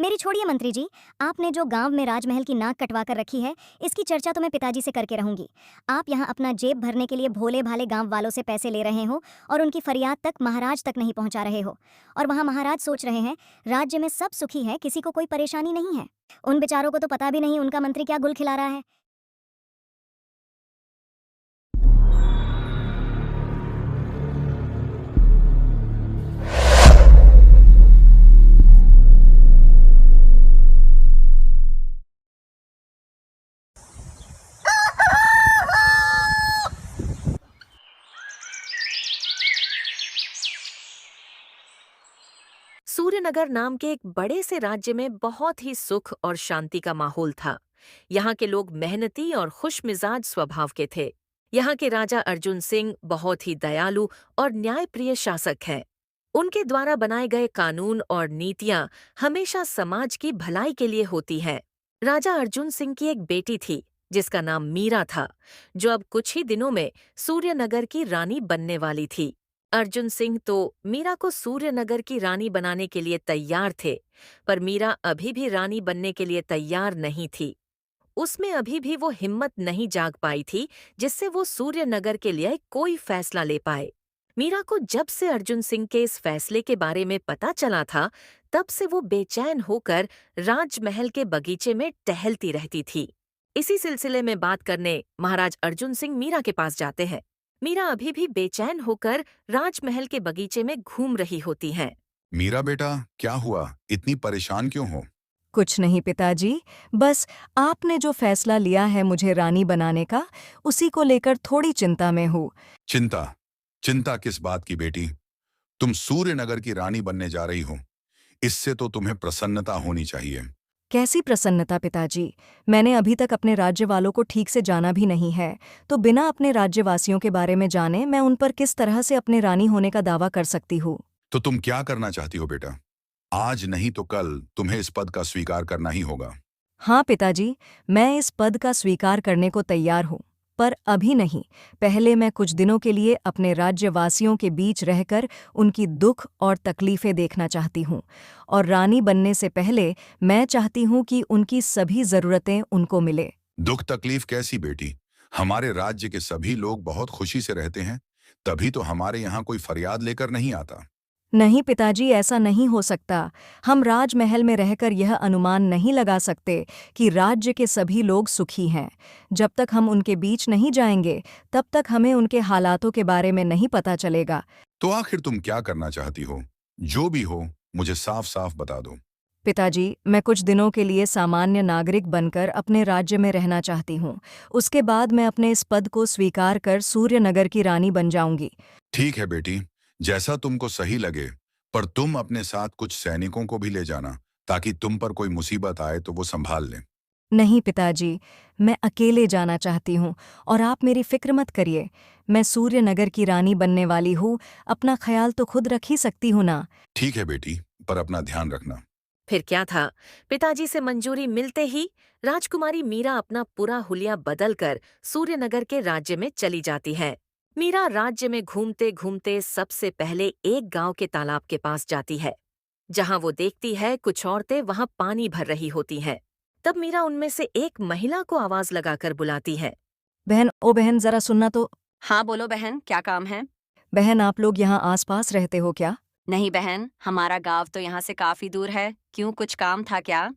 मेरी छोड़िए मंत्री जी, आपने जो गांव में राजमहल की नाक कटवा कर रखी है, इसकी चर्चा तो मैं पिताजी से करके रहूंगी। आप यहाँ अपना जेब भरने के लिए भोले भाले गांव वालों से पैसे ले रहे हो और उनकी फरियाद तक महाराज तक नहीं पहुंचा रहे हो। और वहाँ महाराज सोच रहे हैं राज्य में सब सुखी है, किसी को कोई परेशानी नहीं है। उन बेचारों को तो पता भी नहीं उनका मंत्री क्या गुल खिला रहा है। सूर्यनगर नाम के एक बड़े से राज्य में बहुत ही सुख और शांति का माहौल था। यहाँ के लोग मेहनती और खुशमिजाज स्वभाव के थे। यहाँ के राजा अर्जुन सिंह बहुत ही दयालु और न्यायप्रिय शासक हैं। उनके द्वारा बनाए गए कानून और नीतियाँ हमेशा समाज की भलाई के लिए होती हैं। राजा अर्जुन सिंह की एक बेटी थी जिसका नाम मीरा था, जो अब कुछ ही दिनों में सूर्यनगर की रानी बनने वाली थी। अर्जुन सिंह तो मीरा को सूर्यनगर की रानी बनाने के लिए तैयार थे, पर मीरा अभी भी रानी बनने के लिए तैयार नहीं थी। उसमें अभी भी वो हिम्मत नहीं जाग पाई थी जिससे वो सूर्यनगर के लिए कोई फैसला ले पाए। मीरा को जब से अर्जुन सिंह के इस फैसले के बारे में पता चला था, तब से वो बेचैन होकर राजमहल के बगीचे में टहलती रहती थी। इसी सिलसिले में बात करने महाराज अर्जुन सिंह मीरा के पास जाते हैं। मीरा अभी भी बेचैन होकर राजमहल के बगीचे में घूम रही होती हैं। मीरा बेटा, क्या हुआ? इतनी परेशान क्यों हो? कुछ नहीं पिताजी, बस आपने जो फैसला लिया है मुझे रानी बनाने का, उसी को लेकर थोड़ी चिंता में हूँ। चिंता? चिंता किस बात की बेटी? तुम सूर्यनगर की रानी बनने जा रही हो, इससे तो तुम्हें प्रसन्नता होनी चाहिए। कैसी प्रसन्नता पिताजी? मैंने अभी तक अपने राज्य वालों को ठीक से जाना भी नहीं है, तो बिना अपने राज्यवासियों के बारे में जाने मैं उन पर किस तरह से अपने रानी होने का दावा कर सकती हूँ? तो तुम क्या करना चाहती हो बेटा? आज नहीं तो कल तुम्हें इस पद का स्वीकार करना ही होगा। हाँ पिताजी, मैं इस पद का स्वीकार करने को तैयार हूँ, पर अभी नहीं। पहले मैं कुछ दिनों के लिए अपने राज्यवासियों के बीच रहकर उनकी दुख और तकलीफें देखना चाहती हूँ, और रानी बनने से पहले मैं चाहती हूँ कि उनकी सभी ज़रूरतें उनको मिले। दुख तकलीफ कैसी बेटी? हमारे राज्य के सभी लोग बहुत खुशी से रहते हैं, तभी तो हमारे यहाँ कोई फरियाद लेकर नहीं आता। नहीं पिताजी, ऐसा नहीं हो सकता। हम राजमहल में रहकर यह अनुमान नहीं लगा सकते कि राज्य के सभी लोग सुखी हैं। जब तक हम उनके बीच नहीं जाएंगे, तब तक हमें उनके हालातों के बारे में नहीं पता चलेगा। तो आखिर तुम क्या करना चाहती हो? जो भी हो, मुझे साफ साफ बता दो। पिताजी, मैं कुछ दिनों के लिए सामान्य नागरिक बनकर अपने राज्य में रहना चाहती हूँ। उसके बाद मैं अपने इस पद को स्वीकार कर सूर्यनगर की रानी बन जाऊंगी। ठीक है बेटी, जैसा तुमको सही लगे, पर तुम अपने साथ कुछ सैनिकों को भी ले जाना, ताकि तुम पर कोई मुसीबत आए तो वो संभाल लें। नहीं पिताजी, मैं अकेले जाना चाहती हूँ, और आप मेरी फिक्र मत करिए। मैं सूर्यनगर की रानी बनने वाली हूँ, अपना ख्याल तो खुद रख ही सकती हूँ ना। ठीक है बेटी, पर अपना ध्यान रखना। फिर क्या था, पिताजी से मंजूरी मिलते ही राजकुमारी मीरा अपना पूरा हुलिया बदलकर सूर्यनगर के राज्य में चली जाती है। मीरा राज्य में घूमते घूमते सबसे पहले एक गांव के तालाब के पास जाती है, जहां वो देखती है कुछ औरतें वहां पानी भर रही होती हैं। तब मीरा उनमें से एक महिला को आवाज लगाकर बुलाती है। बहन, ओ बहन, जरा सुनना तो। हाँ बोलो बहन, क्या काम है? बहन, आप लोग यहाँ आसपास रहते हो क्या? नहीं बहन, हमारा गांव तो यहाँ से काफी दूर है। क्यों, कुछ काम था क्या?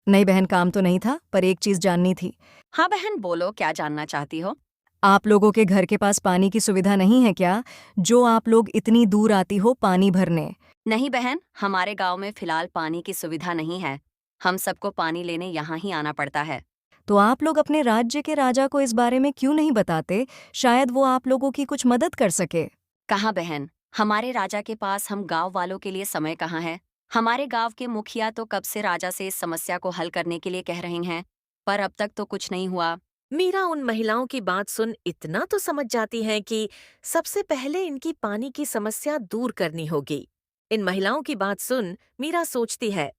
नहीं बहन, काम तो नहीं था, पर एक चीज जाननी थी। हाँ बहन बोलो, क्या जानना चाहती हो? आप लोगों के घर के पास पानी की सुविधा नहीं है क्या, जो आप लोग इतनी दूर आती हो पानी भरने? नहीं बहन, हमारे गांव में फिलहाल पानी की सुविधा नहीं है। हम सबको पानी लेने यहाँ ही आना पड़ता है। तो आप लोग अपने राज्य के राजा को इस बारे में क्यों नहीं बताते? शायद वो आप लोगों की कुछ मदद कर सके। कहाँ बहन, हमारे राजा के पास हम गांव वालों के लिए समय कहाँ है। हमारे गांव के मुखिया तो कब से राजा से इस समस्या को हल करने के लिए कह रहे हैं, पर अब तक तो कुछ नहीं हुआ। मीरा उन महिलाओं की बात सुन इतना तो समझ जाती है कि सबसे पहले इनकी पानी की समस्या दूर करनी होगी। इन महिलाओं की बात सुन मीरा सोचती है,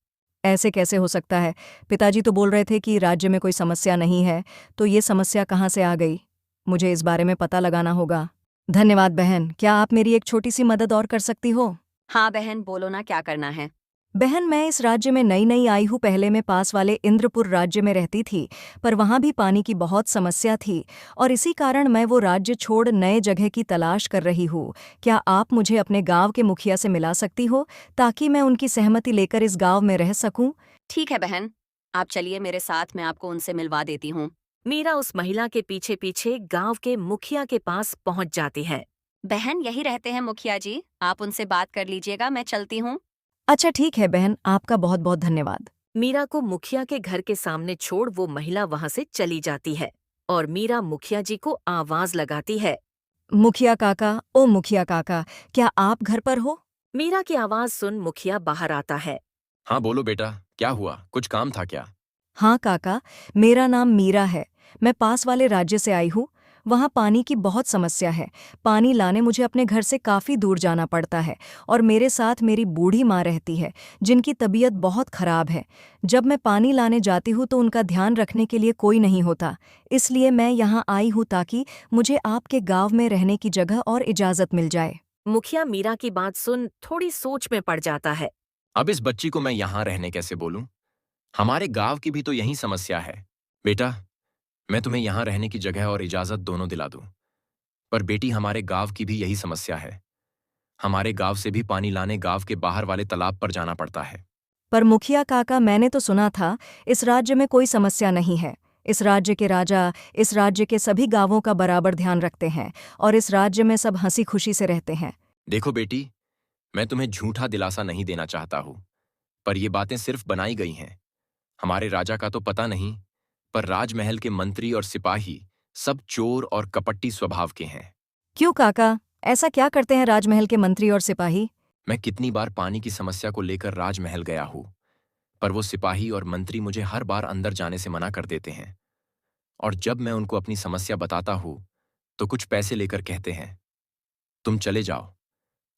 ऐसे कैसे हो सकता है? पिताजी तो बोल रहे थे कि राज्य में कोई समस्या नहीं है, तो ये समस्या कहाँ से आ गई? मुझे इस बारे में पता लगाना होगा। धन्यवाद बहन, क्या आप मेरी एक छोटी सी मदद और कर सकती हो? हाँ बहन बोलो ना, क्या करना है? बहन, मैं इस राज्य में नई नई आई हूँ। पहले मैं पास वाले इंद्रपुर राज्य में रहती थी, पर वहाँ भी पानी की बहुत समस्या थी और इसी कारण मैं वो राज्य छोड़ नए जगह की तलाश कर रही हूँ। क्या आप मुझे अपने गांव के मुखिया से मिला सकती हो ताकि मैं उनकी सहमति लेकर इस गांव में रह सकूं? ठीक है बहन, आप चलिए मेरे साथ, मैं आपको उनसे मिलवा देती हूँ। मीरा उस महिला के पीछे पीछे गांव के मुखिया के पास पहुंच जाती है। बहन, यही रहते हैं मुखिया जी, आप उनसे बात कर लीजिएगा, मैं चलती हूँ। अच्छा ठीक है बहन, आपका बहुत बहुत धन्यवाद। मीरा को मुखिया के घर के सामने छोड़ वो महिला वहां से चली जाती है और मीरा मुखिया जी को आवाज लगाती है। मुखिया काका, ओ मुखिया काका, क्या आप घर पर हो? मीरा की आवाज सुन मुखिया बाहर आता है। हाँ बोलो बेटा, क्या हुआ? कुछ काम था क्या? हाँ काका, मेरा नाम मीरा है। मैं पास वाले राज्य से आई हूँ। वहाँ पानी की बहुत समस्या है। पानी लाने मुझे अपने घर से काफ़ी दूर जाना पड़ता है और मेरे साथ मेरी बूढ़ी माँ रहती है, जिनकी तबीयत बहुत खराब है। जब मैं पानी लाने जाती हूँ तो उनका ध्यान रखने के लिए कोई नहीं होता। इसलिए मैं यहाँ आई हूँ ताकि मुझे आपके गाँव में रहने की जगह और इजाज़त मिल जाए। मुखिया मीरा की बात सुन थोड़ी सोच में पड़ जाता है। अब इस बच्ची को मैं यहाँ रहने कैसे बोलूं? हमारे गांव की भी तो यही समस्या है। बेटा, मैं तुम्हें यहाँ रहने की जगह और इजाजत दोनों दिला दूं। पर बेटी, हमारे गांव की भी यही समस्या है। हमारे गांव से भी पानी लाने गांव के बाहर वाले तालाब पर जाना पड़ता है। पर मुखिया काका, मैंने तो सुना था इस राज्य में कोई समस्या नहीं है। इस राज्य के राजा इस राज्य के सभी गांवों का बराबर ध्यान रखते हैं और इस राज्य में सब हंसी खुशी से रहते हैं। देखो बेटी, मैं तुम्हें झूठा दिलासा नहीं देना चाहता हूं, पर ये बातें सिर्फ बनाई गई हैं। हमारे राजा का तो पता नहीं, पर राजमहल के मंत्री और सिपाही सब चोर और कपटी स्वभाव के हैं। क्यों काका, ऐसा क्या करते हैं राजमहल के मंत्री और सिपाही? मैं कितनी बार पानी की समस्या को लेकर राजमहल गया हूं, पर वो सिपाही और मंत्री मुझे हर बार अंदर जाने से मना कर देते हैं। और जब मैं उनको अपनी समस्या बताता हूं, तो कुछ पैसे लेकर कहते हैं, तुम चले जाओ,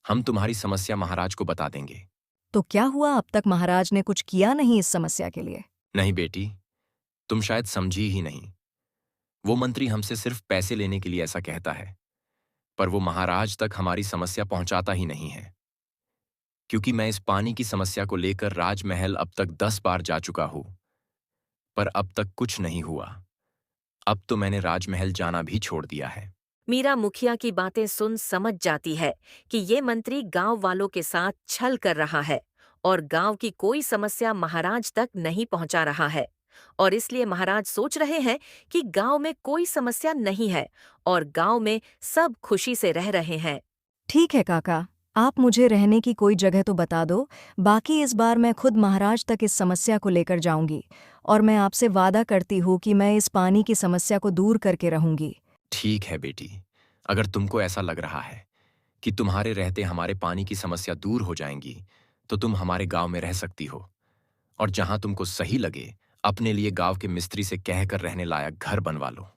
हम तुम्हारी समस्या महाराज को बता देंगे। तो क्या हुआ, अब तक महाराज ने कुछ किया नहीं इस समस्या के लिए? नहीं बेटी, तुम शायद समझी ही नहीं। वो मंत्री हमसे सिर्फ पैसे लेने के लिए ऐसा कहता है, पर वो महाराज तक हमारी समस्या पहुंचाता ही नहीं है। क्योंकि मैं इस पानी की समस्या को लेकर राजमहल अब तक 10 बार जा चुका हूं, पर अब तक कुछ नहीं हुआ। अब तो मैंने राजमहल जाना भी छोड़ दिया है। मीरा मुखिया की बातें सुन समझ जाती है कि ये मंत्री गांव वालों के साथ छल कर रहा है और गांव की कोई समस्या महाराज तक नहीं पहुंचा रहा है, और इसलिए महाराज सोच रहे हैं कि गांव में कोई समस्या नहीं है और गांव में सब खुशी से रह रहे हैं। ठीक है काका, आप मुझे रहने की कोई जगह तो बता दो। बाकी इस बार मैं खुद महाराज तक इस समस्या को लेकर जाऊंगी और मैं आपसे वादा करती हूँ कि मैं इस पानी की समस्या को दूर करके रहूंगी। ठीक है बेटी, अगर तुमको ऐसा लग रहा है कि तुम्हारे रहते हमारे पानी की समस्या दूर हो जाएंगी, तो तुम हमारे गांव में रह सकती हो और जहां तुमको सही लगे अपने लिए गांव के मिस्त्री से कहकर रहने लायक घर बनवा लो।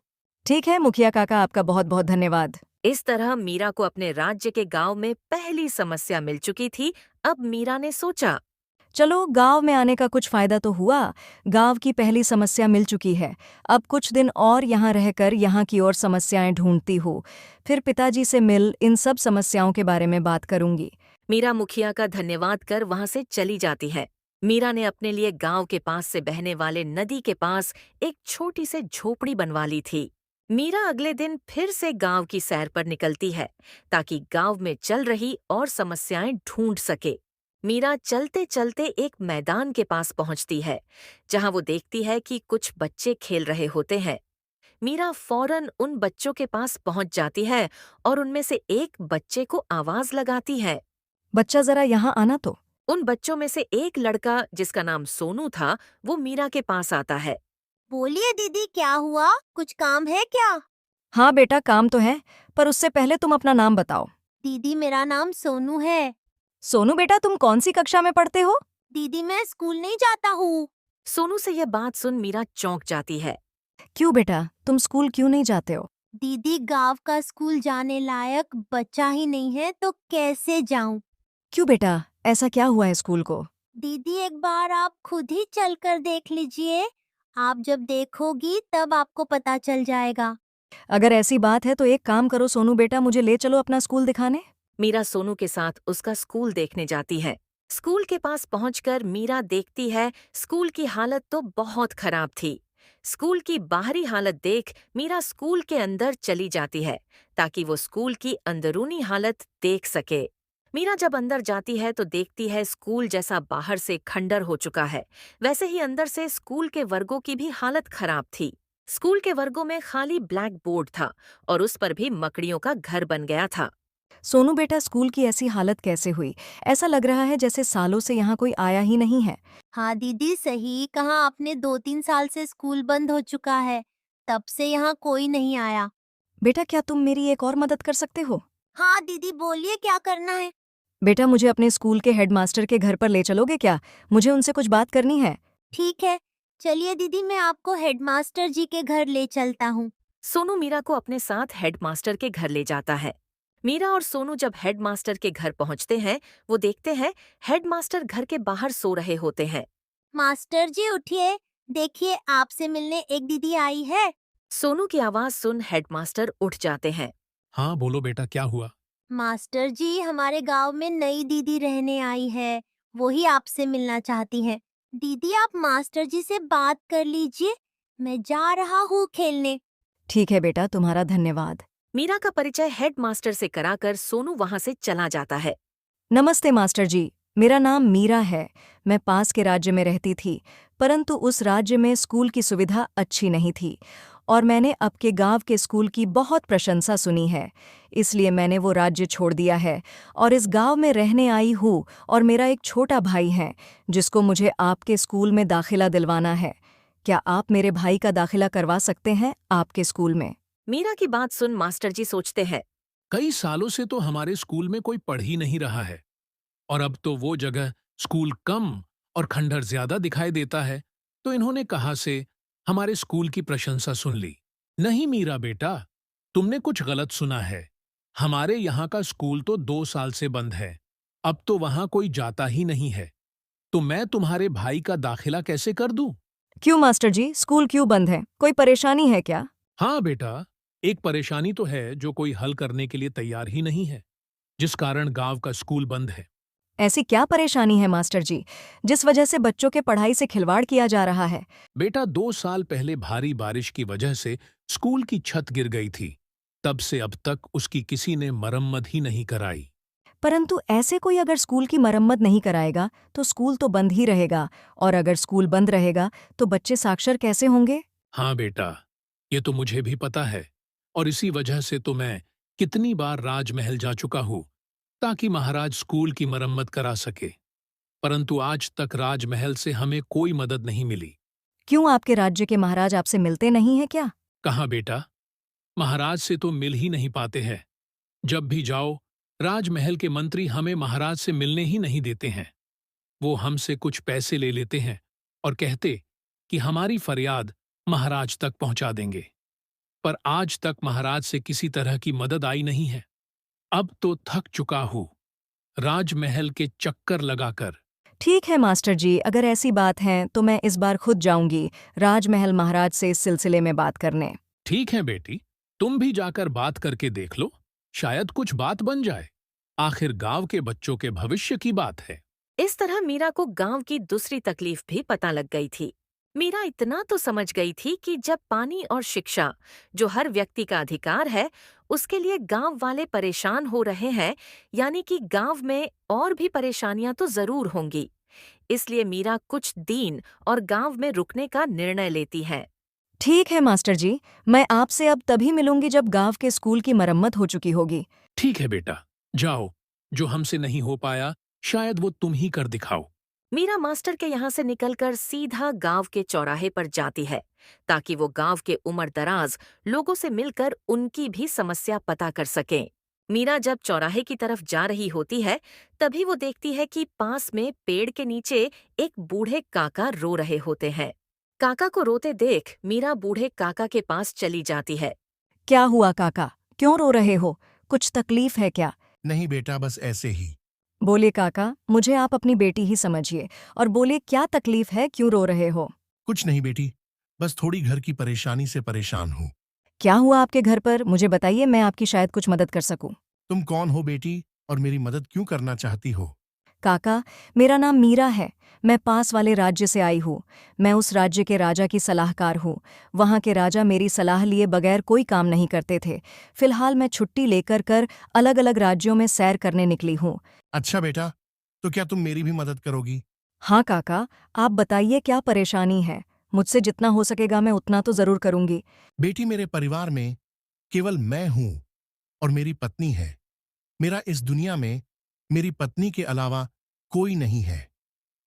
ठीक है मुखिया काका, आपका बहुत बहुत धन्यवाद। इस तरह मीरा को अपने राज्य के गांव में पहली समस्या मिल चुकी थी। अब मीरा ने सोचा, चलो, गांव में आने का कुछ फायदा तो हुआ। गांव की पहली समस्या मिल चुकी है। अब कुछ दिन और यहाँ रहकर यहाँ की और समस्याएं ढूंढती हूँ। फिर पिताजी से मिल इन सब समस्याओं के बारे में बात करूंगी। मीरा मुखिया का धन्यवाद कर वहां से चली जाती है। मीरा ने अपने लिए गांव के पास से बहने वाले नदी के पास एक छोटी से झोपड़ी बनवा ली थी। मीरा अगले दिन फिर से गांव की सैर पर निकलती है ताकि गांव में चल रही और समस्याएं ढूंढ सके। मीरा चलते चलते एक मैदान के पास पहुंचती है जहां वो देखती है कि कुछ बच्चे खेल रहे होते हैं। मीरा फौरन उन बच्चों के पास पहुंच जाती है और उनमें से एक बच्चे को आवाज लगाती है। बच्चा, जरा यहाँ आना तो। उन बच्चों में से एक लड़का, जिसका नाम सोनू था, वो मीरा के पास आता है। बोलिए दीदी, क्या हुआ? कुछ काम है क्या? हाँ बेटा, काम तो है, पर उससे पहले तुम अपना नाम बताओ। दीदी, मेरा नाम सोनू है। सोनू बेटा, तुम कौन सी कक्षा में पढ़ते हो? दीदी, मैं स्कूल नहीं जाता हूँ। सोनू से यह बात सुन मीरा चौंक जाती है। क्यों बेटा, तुम स्कूल क्यों नहीं जाते हो? दीदी, गांव का स्कूल जाने लायक बच्चा ही नहीं है तो कैसे जाऊं? क्यों बेटा, ऐसा क्या हुआ है स्कूल को? दीदी, एक बार आप खुद ही चलकर देख लीजिए। आप जब देखोगी तब आपको पता चल जाएगा। अगर ऐसी बात है तो एक काम करो सोनू बेटा, मुझे ले चलो अपना स्कूल दिखाने। मीरा सोनू के साथ उसका स्कूल देखने जाती है। स्कूल के पास पहुंचकर मीरा देखती है स्कूल की हालत तो बहुत खराब थी। स्कूल की बाहरी हालत देख मीरा स्कूल के अंदर चली जाती है ताकि वो स्कूल की अंदरूनी हालत देख सके। मीरा जब अंदर जाती है तो देखती है स्कूल जैसा बाहर से खंडर हो चुका है, वैसे ही अंदर से स्कूल के वर्गों की भी हालत खराब थी। स्कूल के वर्गों में खाली ब्लैक बोर्ड था और उस पर भी मकड़ियों का घर बन गया था। सोनू बेटा, स्कूल की ऐसी हालत कैसे हुई? ऐसा लग रहा है जैसे सालों से यहाँ कोई आया ही नहीं है। हाँ दीदी, सही कहा आपने। 2-3 साल से स्कूल बंद हो चुका है, तब से यहाँ कोई नहीं आया। बेटा, क्या तुम मेरी एक और मदद कर सकते हो? हाँ दीदी, बोलिए क्या करना है। बेटा, मुझे अपने स्कूल के हेडमास्टर के घर पर ले चलोगे क्या? मुझे उनसे कुछ बात करनी है। ठीक है, चलिए दीदी, मैं आपको हेडमास्टर जी के घर ले चलता हूँ। सोनू मीरा को अपने साथ हेडमास्टर के घर ले जाता है। मीरा और सोनू जब हेडमास्टर के घर पहुंचते हैं, वो देखते हैं हेडमास्टर घर के बाहर सो रहे होते हैं। मास्टर जी उठिए, देखिए आपसे मिलने एक दीदी आई है। सोनू की आवाज सुन हेडमास्टर उठ जाते हैं। हाँ बोलो बेटा, क्या हुआ? मास्टर जी, हमारे गांव में नई दीदी रहने आई है, वही आपसे मिलना चाहती हैं। दीदी, आप मास्टर जी से बात कर लीजिए, मैं जा रहा हूँ खेलने। ठीक है बेटा, तुम्हारा धन्यवाद। मीरा का परिचय हेडमास्टर से कराकर सोनू वहां से चला जाता है। नमस्ते मास्टर जी, मेरा नाम मीरा है। मैं पास के राज्य में रहती थी, परंतु उस राज्य में स्कूल की सुविधा अच्छी नहीं थी और मैंने आपके गांव के स्कूल की बहुत प्रशंसा सुनी है। इसलिए मैंने वो राज्य छोड़ दिया है और इस गांव में रहने आई हूँ और मेरा एक छोटा भाई है जिसको मुझे आपके स्कूल में दाखिला दिलवाना है। क्या आप मेरे भाई का दाखिला करवा सकते हैं आपके स्कूल में? मीरा की बात सुन मास्टर जी सोचते हैं। कई सालों से तो हमारे स्कूल में कोई पढ़ ही नहीं रहा है और अब तो वो जगह स्कूल कम और खंडहर ज्यादा दिखाई देता है, तो इन्होंने कहाँ से हमारे स्कूल की प्रशंसा सुन ली। नहीं मीरा बेटा, तुमने कुछ गलत सुना है। हमारे यहाँ का स्कूल तो 2 साल से बंद है, अब तो वहाँ कोई जाता ही नहीं है, तो मैं तुम्हारे भाई का दाखिला कैसे कर दूं? क्यों मास्टर जी, स्कूल क्यों बंद है? कोई परेशानी है क्या? हाँ बेटा, एक परेशानी तो है जो कोई हल करने के लिए तैयार ही नहीं है, जिस कारण गांव का स्कूल बंद है। ऐसी क्या परेशानी है मास्टर जी, जिस वजह से बच्चों के पढ़ाई से खिलवाड़ किया जा रहा है? बेटा, 2 साल पहले भारी बारिश की वजह से स्कूल की छत गिर गई थी। तब से अब तक उसकी किसी ने मरम्मत ही नहीं कराई। परंतु ऐसे कोई अगर स्कूल की मरम्मत नहीं कराएगा तो स्कूल तो बंद ही रहेगा, और अगर स्कूल बंद रहेगा तो बच्चे साक्षर कैसे होंगे? हाँ बेटा, ये तो मुझे भी पता है और इसी वजह से तो मैं कितनी बार राजमहल जा चुका हूँ ताकि महाराज स्कूल की मरम्मत करा सके, परंतु आज तक राजमहल से हमें कोई मदद नहीं मिली। क्यों, आपके राज्य के महाराज आपसे मिलते नहीं हैं क्या? कहाँ बेटा, महाराज से तो मिल ही नहीं पाते हैं। जब भी जाओ, राजमहल के मंत्री हमें महाराज से मिलने ही नहीं देते हैं। वो हमसे कुछ पैसे ले लेते हैं और कहते कि हमारी फरियाद महाराज तक पहुंचा देंगे, पर आज तक महाराज से किसी तरह की मदद आई नहीं है। अब तो थक चुका हूँ राजमहल के चक्कर लगाकर। ठीक है मास्टर जी, अगर ऐसी बात है तो मैं इस बार खुद जाऊंगी राजमहल महाराज से इस सिलसिले में बात करने। ठीक है बेटी, तुम भी जाकर बात करके देख लो, शायद कुछ बात बन जाए। आखिर गांव के बच्चों के भविष्य की बात है। इस तरह मीरा को गांव की दूसरी तकलीफ भी पता लग गई थी। मीरा इतना तो समझ गई थी कि जब पानी और शिक्षा, जो हर व्यक्ति का अधिकार है, उसके लिए गांव वाले परेशान हो रहे हैं, यानी कि गांव में और भी परेशानियां तो जरूर होंगी। इसलिए मीरा कुछ दिन और गांव में रुकने का निर्णय लेती है। ठीक है मास्टर जी, मैं आपसे अब तभी मिलूंगी जब गांव के स्कूल की मरम्मत हो चुकी होगी। ठीक है बेटा, जाओ, जो हमसे नहीं हो पाया शायद वो तुम ही कर दिखाओ। मीरा मास्टर के यहाँ से निकलकर सीधा गांव के चौराहे पर जाती है ताकि वो गांव के उम्र दराज लोगों से मिलकर उनकी भी समस्या पता कर सके। मीरा जब चौराहे की तरफ जा रही होती है, तभी वो देखती है कि पास में पेड़ के नीचे एक बूढ़े काका रो रहे होते हैं। काका को रोते देख मीरा बूढ़े काका के पास चली जाती है। क्या हुआ काका, क्यों रो रहे हो? कुछ तकलीफ है क्या? नहीं बेटा, बस ऐसे ही। बोले काका, मुझे आप अपनी बेटी ही समझिए और बोले क्या तकलीफ है, क्यों रो रहे हो? कुछ नहीं बेटी, बस थोड़ी घर की परेशानी से परेशान हूँ। क्या हुआ आपके घर पर, मुझे बताइए, मैं आपकी शायद कुछ मदद कर सकूं। तुम कौन हो बेटी और मेरी मदद क्यों करना चाहती हो? काका, मेरा नाम मीरा है। मैं पास वाले राज्य से आई हूँ। मैं उस राज्य के राजा की सलाहकार हूँ। वहाँ के राजा मेरी सलाह लिए बगैर कोई काम नहीं करते थे। फिलहाल मैं छुट्टी लेकर अलग अलग राज्यों में सैर करने निकली हूँ। अच्छा बेटा, तो क्या तुम मेरी भी मदद करोगी? हाँ काका, आप बताइए क्या परेशानी है। मुझसे जितना हो सकेगा मैं उतना तो जरूर करूंगी। बेटी, मेरे परिवार में केवल मैं हूं और मेरी पत्नी है। मेरा इस दुनिया में मेरी पत्नी के अलावा कोई नहीं है।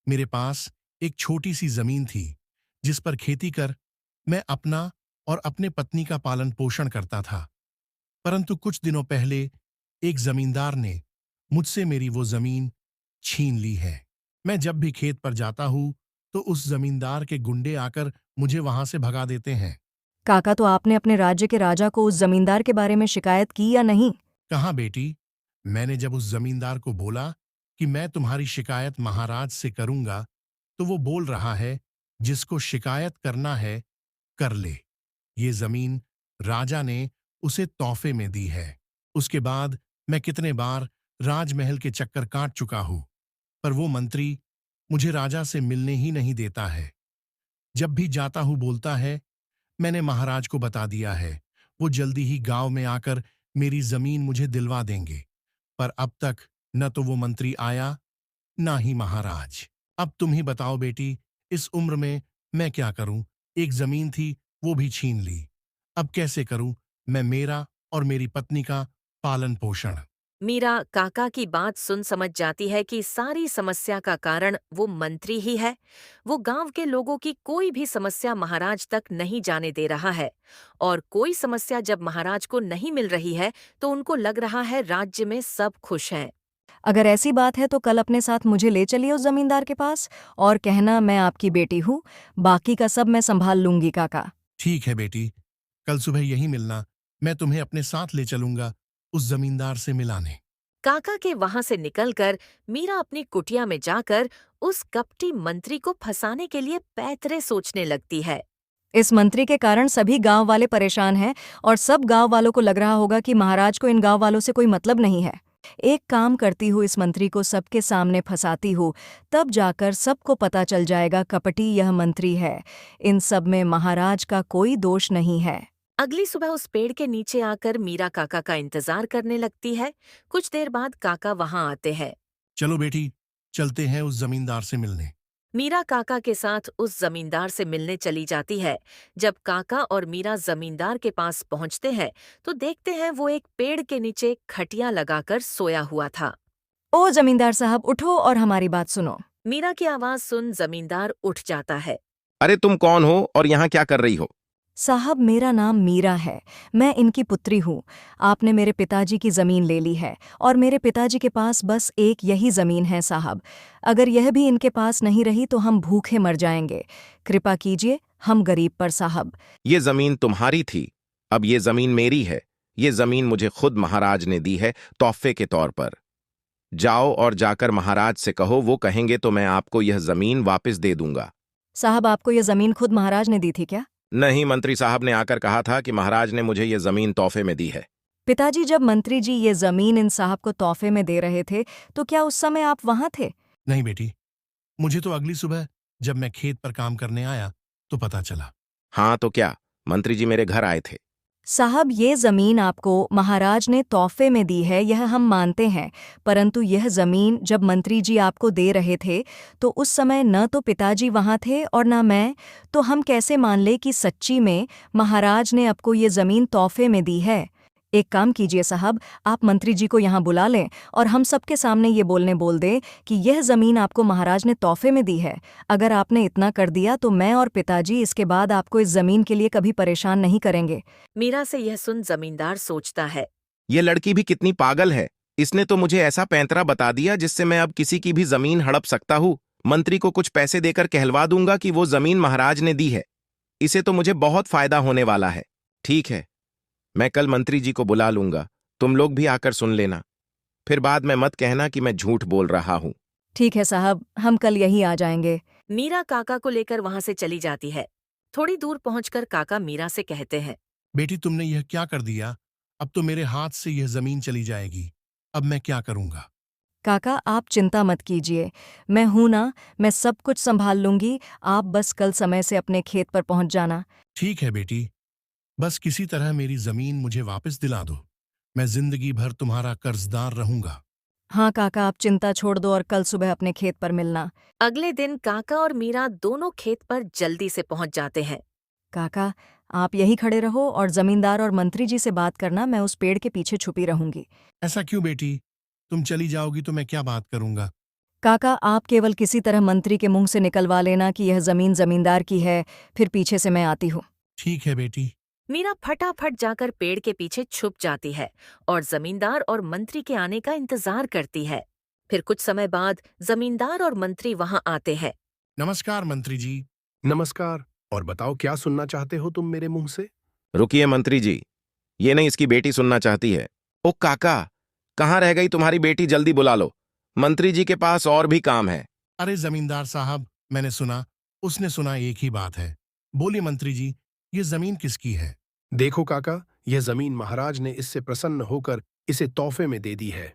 मेरे पास एक छोटी सी जमीन थी जिस पर खेती कर मैं अपना और अपने पत्नी का पालन पोषण करता था। परंतु कुछ दिनों पहले एक जमींदार ने मुझसे मेरी वो जमीन छीन ली है। मैं जब भी खेत पर जाता हूं तो उस जमींदार के गुंडे आकर मुझे वहां से भगा देते हैं। काका, तो आपने अपने राज्य के राजा को उस जमींदार के बारे में शिकायत की या नहीं? कहाँ बेटी, मैंने जब उस जमींदार को बोला कि मैं तुम्हारी शिकायत महाराज से करूंगा, तो वो बोल रहा है जिसको शिकायत करना है कर ले। ये जमीन राजा ने उसे तोहफे में दी है। उसके बाद मैं कितने बार राजमहल के चक्कर काट चुका हूं, पर वो मंत्री मुझे राजा से मिलने ही नहीं देता है। जब भी जाता हूं बोलता है मैंने महाराज को बता दिया है, वो जल्दी ही गांव में आकर मेरी जमीन मुझे दिलवा देंगे। पर अब तक न तो वो मंत्री आया, ना ही महाराज। अब तुम ही बताओ बेटी, इस उम्र में मैं क्या करूं? एक जमीन थी वो भी छीन ली। अब कैसे करूं मैं मेरा और मेरी पत्नी का पालन पोषण? मीरा काका की बात सुन समझ जाती है कि सारी समस्या का कारण वो मंत्री ही है। वो गांव के लोगों की कोई भी समस्या महाराज तक नहीं जाने दे रहा है, और कोई समस्या जब महाराज को नहीं मिल रही है तो उनको लग रहा है राज्य में सब खुश हैं। अगर ऐसी बात है तो कल अपने साथ मुझे ले चलिए उस जमींदार के पास और कहना मैं आपकी बेटी हूँ। बाकी का सब मैं संभाल लूंगी काका। ठीक है बेटी, कल सुबह यही मिलना। मैं तुम्हें अपने साथ ले चलूंगा उस जमींदार से मिलाने। काका के वहां से निकलकर मीरा अपनी कुटिया में जाकर उस कपटी मंत्री को फंसाने के लिए पैतरे सोचने लगती है। इस मंत्री के कारण सभी गांव वाले परेशान हैं और सब गांव वालों को लग रहा होगा कि महाराज को इन गांव वालों से कोई मतलब नहीं है। एक काम करती हूँ, इस मंत्री को सबके सामने फंसाती हूँ, तब जाकर सबको पता चल जाएगा कपटी यह मंत्री है। इन सब में महाराज का कोई दोष नहीं है। अगली सुबह उस पेड़ के नीचे आकर मीरा काका का इंतजार करने लगती है। कुछ देर बाद काका वहां आते हैं। चलो बेटी, चलते हैं उस जमींदार से मिलने। मीरा काका के साथ उस जमींदार से मिलने चली जाती है। जब काका और मीरा जमींदार के पास पहुंचते हैं तो देखते हैं वो एक पेड़ के नीचे खटिया लगाकर सोया हुआ था। ओ जमींदार साहब, उठो और हमारी बात सुनो। मीरा की आवाज सुन जमींदार उठ जाता है। अरे तुम कौन हो और यहाँ क्या कर रही हो? साहब, मेरा नाम मीरा है। मैं इनकी पुत्री हूँ। आपने मेरे पिताजी की ज़मीन ले ली है और मेरे पिताजी के पास बस एक यही ज़मीन है साहब। अगर यह भी इनके पास नहीं रही तो हम भूखे मर जाएंगे। कृपा कीजिए, हम गरीब पर साहब। ये जमीन तुम्हारी थी, अब ये जमीन मेरी है। ये जमीन मुझे खुद महाराज ने दी है तोहफे के तौर पर। जाओ और जाकर महाराज से कहो, वो कहेंगे तो मैं आपको यह जमीन वापस दे दूंगा। साहब, आपको यह ज़मीन खुद महाराज ने दी थी क्या? नहीं, मंत्री साहब ने आकर कहा था कि महाराज ने मुझे ये जमीन तोहफे में दी है। पिताजी, जब मंत्री जी ये ज़मीन इन साहब को तोहफे में दे रहे थे तो क्या उस समय आप वहाँ थे? नहीं बेटी, मुझे तो अगली सुबह जब मैं खेत पर काम करने आया तो पता चला। हाँ तो क्या, मंत्री जी मेरे घर आए थे। साहब, ये ज़मीन आपको महाराज ने तोहफे में दी है, यह हम मानते हैं, परंतु यह ज़मीन जब मंत्री जी आपको दे रहे थे तो उस समय न तो पिताजी वहाँ थे और न मैं, तो हम कैसे मान ले कि सच्ची में महाराज ने आपको ये ज़मीन तोहफे में दी है? एक काम कीजिए साहब, आप मंत्री जी को यहाँ बुला लें और हम सबके सामने ये बोल दें कि यह ज़मीन आपको महाराज ने तोहफे में दी है। अगर आपने इतना कर दिया तो मैं और पिताजी इसके बाद आपको इस ज़मीन के लिए कभी परेशान नहीं करेंगे। मीरा से यह सुन जमींदार सोचता है, ये लड़की भी कितनी पागल है। इसने तो मुझे ऐसा पैंतरा बता दिया जिससे मैं अब किसी की भी जमीन हड़प सकता हूँ। मंत्री को कुछ पैसे देकर कहलवा दूंगा कि वो जमीन महाराज ने दी है। इसे तो मुझे बहुत फायदा होने वाला है। ठीक है, मैं कल मंत्री जी को बुला लूंगा, तुम लोग भी आकर सुन लेना। फिर बाद में मत कहना कि मैं झूठ बोल रहा हूं। ठीक है साहब, हम कल यही आ जाएंगे। मीरा काका को लेकर वहां से चली जाती है। थोड़ी दूर पहुंचकर काका मीरा से कहते हैं, बेटी, तुमने यह क्या कर दिया? अब तो मेरे हाथ से यह जमीन चली जाएगी। अब मैं क्या करूंगा? काका आप चिंता मत कीजिए, मैं हूं ना, मैं सब कुछ संभाल लूंगी। आप बस कल समय से अपने खेत पर पहुंच जाना। ठीक है बेटी, बस किसी तरह मेरी जमीन मुझे वापस दिला दो। मैं जिंदगी भर तुम्हारा कर्जदार रहूंगा। हाँ काका, आप चिंता छोड़ दो और कल सुबह अपने खेत पर मिलना। अगले दिन काका और मीरा दोनों खेत पर जल्दी से पहुंच जाते हैं। काका आप यहीं खड़े रहो और जमींदार और मंत्री जी से बात करना, मैं उस पेड़ के पीछे छुपी रहूंगी। ऐसा क्यों बेटी? तुम चली जाओगी तो मैं क्या बात करूंगा? काका आप केवल किसी तरह मंत्री के मुंह से निकलवा लेना कि यह जमीन जमींदार की है, फिर पीछे से मैं आती हूँ। ठीक है बेटी। मीरा फटाफट जाकर पेड़ के पीछे छुप जाती है और जमींदार और मंत्री के आने का इंतजार करती है। फिर कुछ समय बाद जमींदार और मंत्री वहां आते हैं। नमस्कार मंत्री जी। नमस्कार। और बताओ क्या सुनना चाहते हो तुम मेरे मुंह से? रुकिए मंत्री जी, ये नहीं इसकी बेटी सुनना चाहती है। ओ काका, कहाँ रह गई तुम्हारी बेटी? जल्दी बुला लो, मंत्री जी के पास और भी काम है। अरे जमींदार साहब, मैंने सुना, उसने सुना, एक ही बात है। बोलिए मंत्री जी, ये जमीन किसकी है? देखो काका, यह जमीन महाराज ने इससे प्रसन्न होकर इसे तोहफे में दे दी है।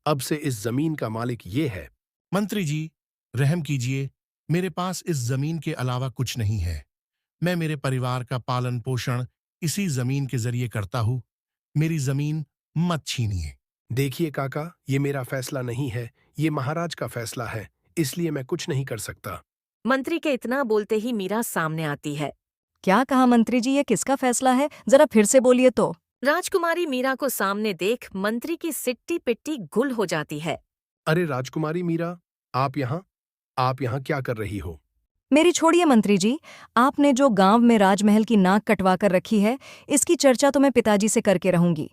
अब से इस जमीन का मालिक ये है। मंत्री जी, रहम कीजिए, मेरे पास इस जमीन के अलावा कुछ नहीं है। मैं मेरे परिवार का पालन पोषण इसी जमीन के जरिए करता हूँ। मेरी जमीन मत छीनिए। देखिए काका, ये मेरा फैसला नहीं है, ये महाराज का फैसला है, इसलिए मैं कुछ नहीं कर सकता। मंत्री के इतना बोलते ही मीरा सामने आती है। क्या कहा मंत्री जी, ये किसका फैसला है? जरा फिर से बोलिए तो। राजकुमारी मीरा को सामने देख मंत्री की सिट्टी पिट्टी गुल हो जाती है। अरे राजकुमारी मीरा, आप यहाँ क्या कर रही हो? मेरी छोड़िए मंत्री जी, आपने जो गांव में राजमहल की नाक कटवा कर रखी है, इसकी चर्चा तो मैं पिताजी से करके रहूंगी।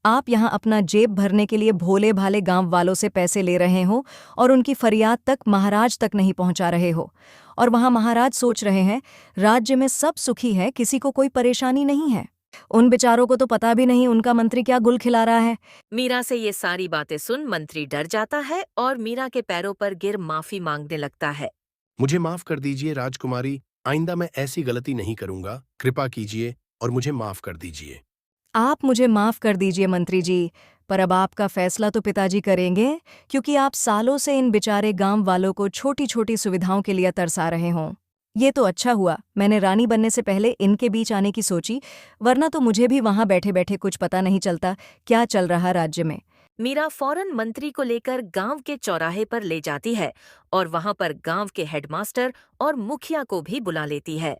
आप यहाँ अपना जेब भरने के लिए भोले भाले गांव वालों से पैसे ले रहे हो और उनकी फरियाद तक महाराज तक नहीं पहुंचा रहे हो। और वहाँ महाराज सोच रहे हैं राज्य में सब सुखी है, किसी को कोई परेशानी नहीं है। उन बेचारों को तो पता भी नहीं उनका मंत्री क्या गुल खिला रहा है। मीरा से ये सारी बातें सुन मंत्री डर जाता है और मीरा के पैरों पर गिर माफी मांगने लगता है। मुझे माफ कर दीजिए राजकुमारी, आइंदा मैं ऐसी गलती नहीं करूंगा। कृपा कीजिए और मुझे माफ कर दीजिए। आप मुझे माफ कर दीजिए मंत्री जी, पर अब आपका फैसला तो पिताजी करेंगे, क्योंकि आप सालों से इन बेचारे गांव वालों को छोटी छोटी सुविधाओं के लिए तरसा रहे हों। ये तो अच्छा हुआ मैंने रानी बनने से पहले इनके बीच आने की सोची, वरना तो मुझे भी वहां बैठे बैठे कुछ पता नहीं चलता क्या चल रहा राज्य में। मीरा फौरन मंत्री को लेकर गांव के चौराहे पर ले जाती है और वहां पर गांव के हेडमास्टर और मुखिया को भी बुला लेती है।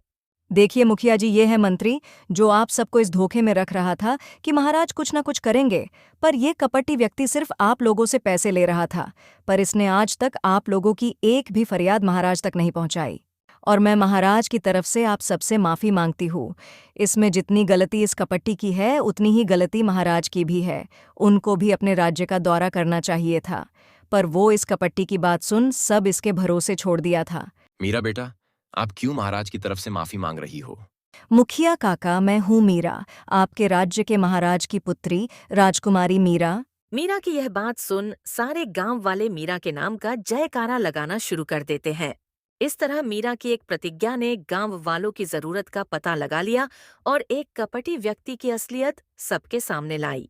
देखिए मुखिया जी, ये है मंत्री जो आप सबको इस धोखे में रख रहा था कि महाराज कुछ न कुछ करेंगे, पर ये कपटी व्यक्ति सिर्फ आप लोगों से पैसे ले रहा था, पर इसने आज तक आप लोगों की एक भी फरियाद महाराज तक नहीं पहुंचाई। और मैं महाराज की तरफ से आप सबसे माफ़ी मांगती हूँ। इसमें जितनी गलती इस कपट्टी की है उतनी ही गलती महाराज की भी है। उनको भी अपने राज्य का दौरा करना चाहिए था, पर वो इस कपट्टी की बात सुन सब इसके भरोसे छोड़ दिया था। मीरा बेटा, आप क्यों महाराज की तरफ से माफी मांग रही हो? मुखिया काका, मैं हूँ मीरा, आपके राज्य के महाराज की पुत्री राजकुमारी मीरा। मीरा की यह बात सुन सारे गांव वाले मीरा के नाम का जयकारा लगाना शुरू कर देते हैं। इस तरह मीरा की एक प्रतिज्ञा ने गांव वालों की जरूरत का पता लगा लिया और एक कपटी व्यक्ति की असलियत सबके सामने लाई।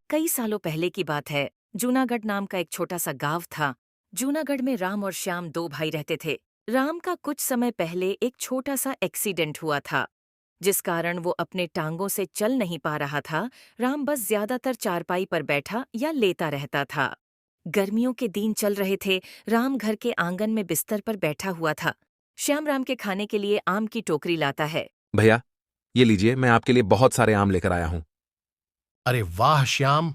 कई सालों पहले की बात है। जूनागढ़ नाम का एक छोटा सा गांव था। जूनागढ़ में राम और श्याम दो भाई रहते थे। राम का कुछ समय पहले एक छोटा सा एक्सीडेंट हुआ था, जिस कारण वो अपने टांगों से चल नहीं पा रहा था। राम बस ज्यादातर चारपाई पर बैठा या लेटा रहता था। गर्मियों के दिन चल रहे थे। राम घर के आंगन में बिस्तर पर बैठा हुआ था। श्याम राम के खाने के लिए आम की टोकरी लाता है। भैया, ये लीजिए, मैं आपके लिए बहुत सारे आम लेकर आया हूँ। अरे वाह श्याम,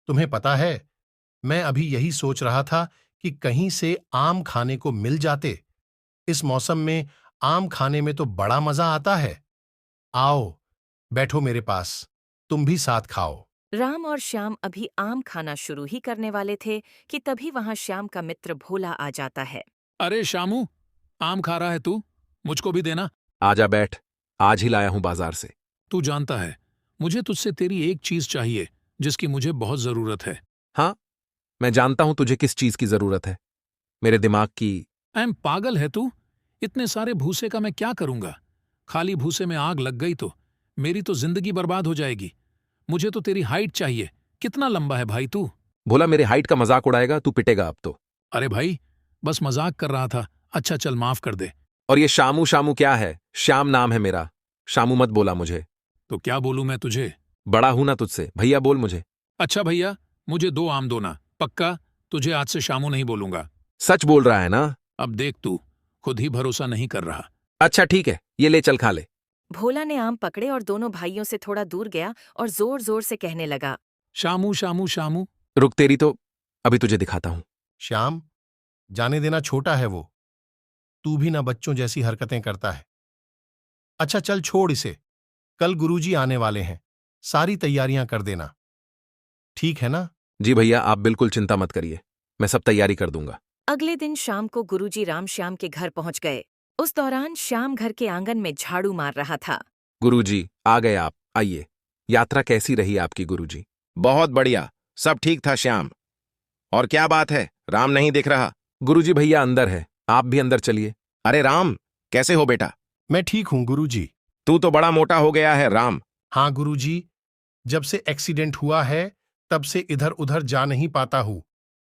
तुम्हें पता है मैं अभी यही सोच रहा था कि कहीं से आम खाने को मिल जाते। इस मौसम में आम खाने में तो बड़ा मजा आता है। आओ बैठो मेरे पास, तुम भी साथ खाओ। राम और श्याम अभी आम खाना शुरू ही करने वाले थे कि तभी वहां श्याम का मित्र भोला आ जाता है। अरे शामू, आम खा रहा है तू? मुझको भी देना। आजा बैठ, आज ही लाया हूँ बाजार से। तू जानता है मुझे तुझसे तेरी एक चीज चाहिए जिसकी मुझे बहुत जरूरत है। हाँ, मैं जानता हूं तुझे किस चीज की जरूरत है। मेरे दिमाग की। पागल है तू? इतने सारे भूसे का मैं क्या करूंगा? खाली भूसे में आग लग गई तो मेरी तो जिंदगी बर्बाद हो जाएगी। मुझे तो तेरी हाइट चाहिए। कितना लंबा है भाई तू? भोला मेरे हाइट का मजाक उड़ाएगा, तू पिटेगा अब तो। अरे भाई, बस मजाक कर रहा था। अच्छा चल, माफ कर दे। और ये शामू शामू क्या है? श्याम नाम है मेरा। शामू मत बोला मुझे। तो क्या बोलूं मैं तुझे? बड़ा हूं ना तुझसे, भैया बोल मुझे। अच्छा भैया, मुझे 2 आम दो ना। पक्का तुझे आज से शामू नहीं बोलूंगा। सच बोल रहा है ना? अब देख तू खुद ही भरोसा नहीं कर रहा। अच्छा ठीक है, ये ले चल खा ले। भोला ने आम पकड़े और दोनों भाइयों से थोड़ा दूर गया और जोर जोर से कहने लगा, शामू शामू शामू। रुक तेरी तो, अभी तुझे दिखाता हूं। श्याम, जाने देना, छोटा है वो। तू भी ना बच्चों जैसी हरकतें करता है। अच्छा चल छोड़ इसे। कल गुरुजी आने वाले हैं, सारी तैयारियां कर देना, ठीक है ना? जी भैया, आप बिल्कुल चिंता मत करिए, मैं सब तैयारी कर दूंगा। अगले दिन शाम को गुरुजी राम श्याम के घर पहुंच गए। उस दौरान श्याम घर के आंगन में झाड़ू मार रहा था। गुरुजी आ गए आप, आइए। यात्रा कैसी रही आपकी गुरुजी? बहुत बढ़िया, सब ठीक था श्याम। और क्या बात है, राम नहीं दिख रहा? गुरुजी भैया अंदर है, आप भी अंदर चलिए। अरे राम, कैसे हो बेटा? मैं ठीक हूं गुरुजी। तू तो बड़ा मोटा हो गया है राम। हाँ गुरुजी, जब से एक्सीडेंट हुआ है तब से इधर उधर जा नहीं पाता हूं।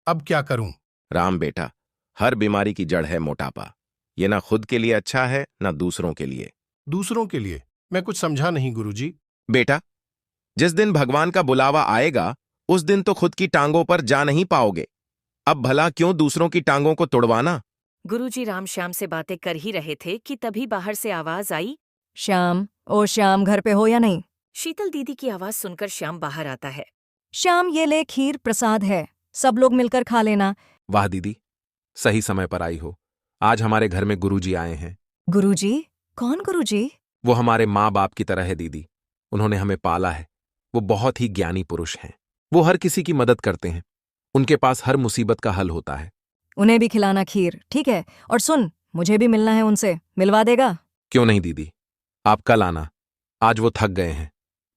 अब क्या करूं? राम बेटा, हर बीमारी की जड़ है मोटापा। ये ना खुद के लिए अच्छा है ना दूसरों के लिए। दूसरों के लिए? मैं कुछ समझा नहीं गुरुजी। बेटा, जिस दिन भगवान का बुलावा आएगा उस दिन तो खुद की टांगों पर जा नहीं पाओगे। अब भला क्यों दूसरों की टांगों को तुड़वाना? गुरुजी राम श्याम से बातें कर ही रहे थे कि तभी बाहर से आवाज आई। श्याम, ओ श्याम, घर पे हो या नहीं? शीतल दीदी की आवाज सुनकर श्याम बाहर आता है। श्याम, ये ले खीर प्रसाद है, सब लोग मिलकर खा लेना। वाह दीदी, सही समय पर आई हो। आज हमारे घर में गुरुजी आए हैं। गुरुजी? कौन गुरुजी? वो हमारे माँ बाप की तरह है दीदी, उन्होंने हमें पाला है। वो बहुत ही ज्ञानी पुरुष हैं। वो हर किसी की मदद करते हैं, उनके पास हर मुसीबत का हल होता है। उन्हें भी खिलाना खीर, ठीक है? और सुन, मुझे भी मिलना है उनसे, मिलवा देगा? क्यों नहीं दीदी, आप कल आना। आज वो थक गए हैं,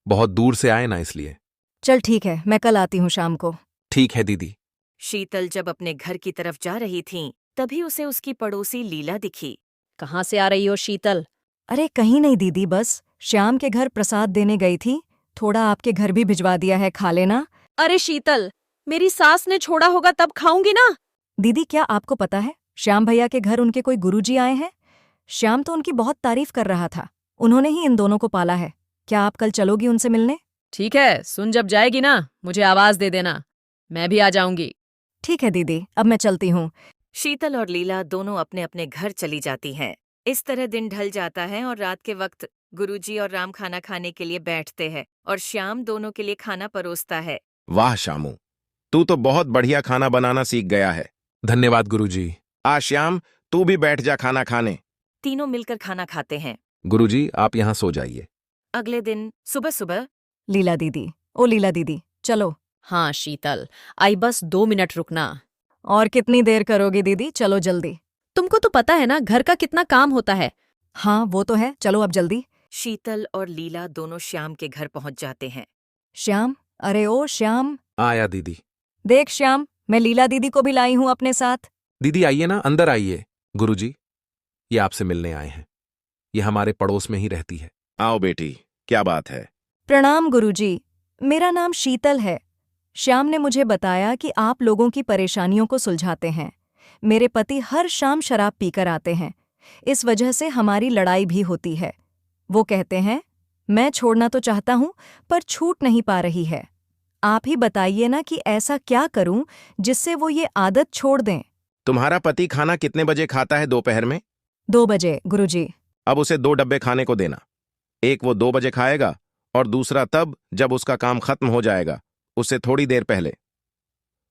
बहुत दूर से आए ना इसलिए। चल ठीक है, मैं कल आती हूँ शाम को। ठीक है दीदी। शीतल जब अपने घर की तरफ जा रही थीं, तभी उसे उसकी पड़ोसी लीला दिखी। कहाँ से आ रही हो शीतल? अरे कहीं नहीं दीदी, बस श्याम के घर प्रसाद देने गई थी, थोड़ा आपके घर भी भिजवा दिया है, खा लेना। अरे शीतल, मेरी सास ने छोड़ा होगा तब खाऊंगी ना। दीदी, क्या आपको पता है श्याम भैया के घर उनके कोई गुरुजी आए हैं? श्याम तो उनकी बहुत तारीफ कर रहा था, उन्होंने ही इन दोनों को पाला है। क्या आप कल चलोगी उनसे मिलने? ठीक है, सुन जब जाएगी ना मुझे आवाज दे देना, मैं भी आ जाऊंगी। ठीक है दीदी, अब मैं चलती हूँ। शीतल और लीला दोनों अपने अपने घर चली जाती हैं। इस तरह दिन ढल जाता है और रात के वक्त गुरुजी और राम खाना खाने के लिए बैठते हैं और श्याम दोनों के लिए खाना परोसता है। वाह शामू, तू तो बहुत बढ़िया खाना बनाना सीख गया है। धन्यवाद गुरुजी। आ श्याम, तू भी बैठ जा खाना खाने। तीनों मिलकर खाना खाते हैं। गुरुजी आप यहाँ सो जाइए। अगले दिन सुबह सुबह लीला दीदी, ओ लीला दीदी, चलो। हाँ शीतल, आई बस 2 मिनट रुकना। और कितनी देर करोगी दीदी, चलो जल्दी। तुमको तो पता है ना घर का कितना काम होता है। हाँ वो तो है, चलो अब जल्दी। शीतल और लीला दोनों श्याम के घर पहुंच जाते हैं। श्याम, अरे ओ श्याम। आया दीदी। देख श्याम, मैं लीला दीदी को भी लाई हूँ अपने साथ। दीदी आइए ना, अंदर आइए। गुरुजी, ये आपसे मिलने आए हैं। ये हमारे पड़ोस में ही रहती है। आओ बेटी, क्या बात है? प्रणाम गुरुजी, मेरा नाम शीतल है। श्याम ने मुझे बताया कि आप लोगों की परेशानियों को सुलझाते हैं। मेरे पति हर शाम शराब पीकर आते हैं, इस वजह से हमारी लड़ाई भी होती है। वो कहते हैं, मैं छोड़ना तो चाहता हूँ पर छूट नहीं पा रही है। आप ही बताइए ना कि ऐसा क्या करूं जिससे वो ये आदत छोड़ दें। तुम्हारा पति खाना कितने बजे खाता है दोपहर में? 2 बजे गुरुजी। अब उसे 2 डब्बे खाने को देना। एक वो 2 बजे खाएगा और दूसरा तब जब उसका काम खत्म हो जाएगा, उससे थोड़ी देर पहले।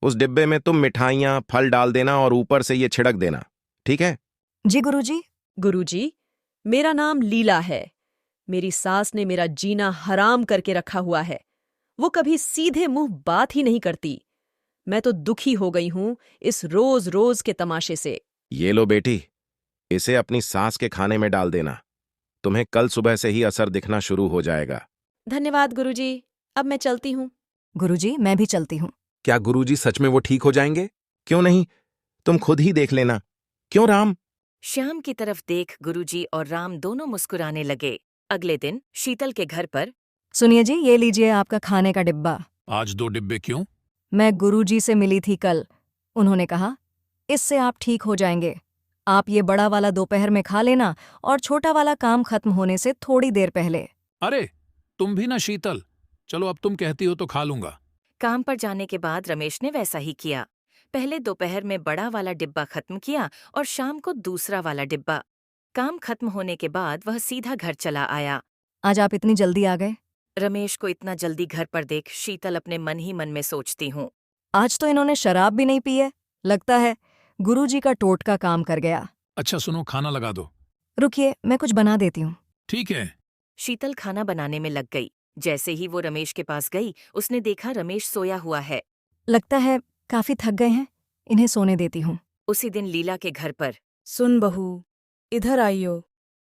उस डिब्बे में तुम मिठाइयाँ फल डाल देना और ऊपर से ये छिड़क देना, ठीक है? जी गुरुजी। गुरुजी, मेरा नाम लीला है। मेरी सास ने मेरा जीना हराम करके रखा हुआ है। वो कभी सीधे मुंह बात ही नहीं करती। मैं तो दुखी हो गई हूं इस रोज रोज के तमाशे से। ये लो बेटी, इसे अपनी सास के खाने में डाल देना। तुम्हें कल सुबह से ही असर दिखना शुरू हो जाएगा। धन्यवाद गुरुजी, अब मैं चलती हूँ। गुरुजी, मैं भी चलती हूँ। क्या गुरुजी सच में वो ठीक हो जाएंगे? क्यों नहीं, तुम खुद ही देख लेना। क्यों राम? श्याम की तरफ देख गुरुजी और राम दोनों मुस्कुराने लगे। अगले दिन शीतल के घर पर सुनिए जी, ये लीजिए आपका खाने का डिब्बा। आज 2 डिब्बे क्यों? मैं गुरुजी से मिली थी कल। उन्होंने कहा, इससे आप ठीक हो जाएंगे। आप ये बड़ा वाला दोपहर में खा लेना और छोटा वाला काम खत्म होने से थोड़ी देर पहले। अरे तुम भी ना शीतल, चलो अब तुम कहती हो तो खा लूंगा। काम पर जाने के बाद रमेश ने वैसा ही किया। पहले दोपहर में बड़ा वाला डिब्बा खत्म किया और शाम को दूसरा वाला डिब्बा। काम खत्म होने के बाद वह सीधा घर चला आया। आज आप इतनी जल्दी आ गए? रमेश को इतना जल्दी घर पर देख शीतल अपने मन ही मन में सोचती हूँ। आज तो इन्होंने शराब भी नहीं पी है। लगता है गुरुजी का टोटका काम कर गया। अच्छा सुनो, खाना लगा दो। रुकिए, मैं कुछ बना देती हूँ। ठीक है। शीतल खाना बनाने में लग गई। जैसे ही वो रमेश के पास गई, उसने देखा रमेश सोया हुआ है। लगता है काफी थक गए हैं, इन्हें सोने देती हूँ। उसी दिन लीला के घर पर सुन बहू, इधर आइयो,